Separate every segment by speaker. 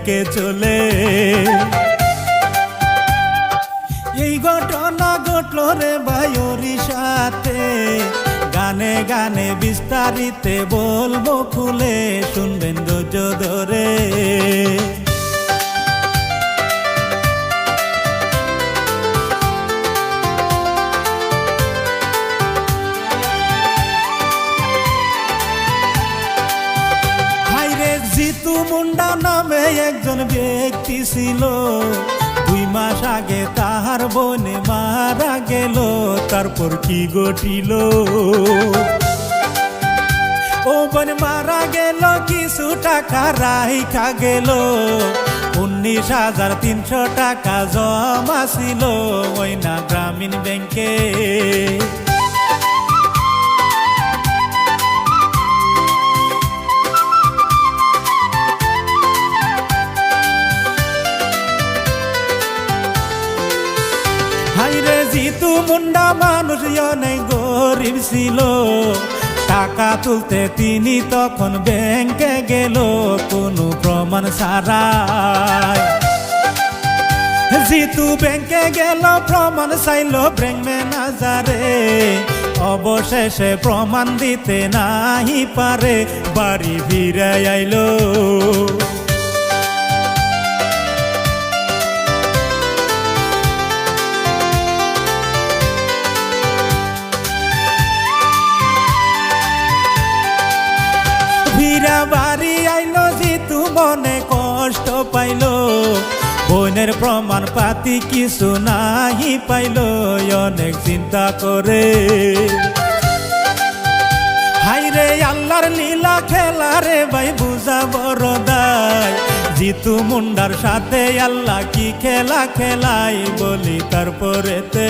Speaker 1: রেখে চলে। এই ঘটনা ঘটল রে ভাই ওরই সাথে, গানে গানে বিস্তারিতে বলবো খুলে, শুনবেন ধৈর্য ধরে। জিতু মুন্ডা নামে একজন ব্যক্তি ছিল, 2 মাস আগে তাহার বোনে মারা গেল। তারপর কি ঘটিল, ও বোন মারা গেল, কিছু টাকা রাইখা গেল। 19,300 টাকা জমা ছিল ওই না গ্রামীণ ব্যাংকে। হাইরে জিতু মুন্ডা মানুষ অনেক গরিব ছিল, টাকা তুলতে তিনি তখন ব্যাংকে গেল কোনো প্রমাণ ছাড়াই। জিতু ব্যাংকে গেল, প্রমাণ চাইল ব্যাংক ম্যানেজারে, অবশেষে প্রমাণ দিতে নাহি পারে, বাড়ি ফিরে আইলো। ফিরা বাড়ি আইলো, জিতু মনে কষ্ট পাইল, বোনের প্রমাণ পাতি কিছু নাহি পাইল, অনেক চিন্তা করে। হাইরে আল্লাহর লীলা খেলা রে ভাই বুঝা বড় দায়, জিতু মুন্ডার সাথে আল্লাহ কি খেলা খেলাই বলি তারপরেতে।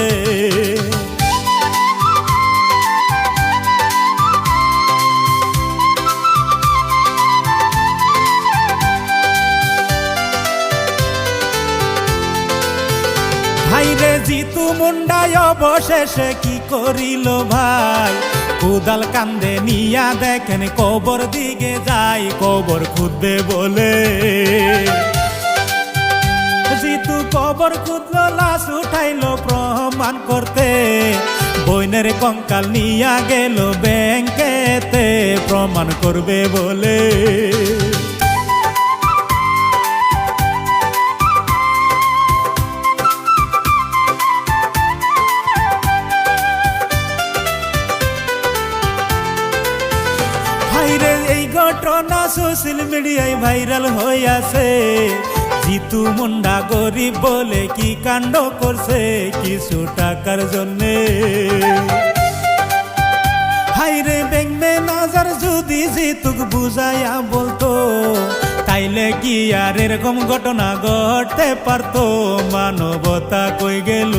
Speaker 1: হাইরে জিতু মুন্ডায় অবশেষে কি করিল ভাই, কোদাল কান্দে নিয়া দেখেন কবর দিকে যাই, কবর খুঁজবে বলে। জিতু কবর খুঁজলো, লাশ উঠাইলো প্রমাণ করতে, বোনের কঙ্কাল নিয়া গেল ব্যাংকেতে, প্রমাণ করবে বলে। এই ঘটনা সোশ্যাল মিডিয়ায় ভাইরাল হইয়াছে, জিতু মুন্ডা গরিব বলে কি কাণ্ড করছে কিছু টাকার জন্যে। হাইরে ব্যাংক ম্যানেজার যদি জিতুক বুঝাইয়া বলতো, তাইলে কি আর এরকম ঘটনা ঘটতে পারতো, মানবতা কই গেল।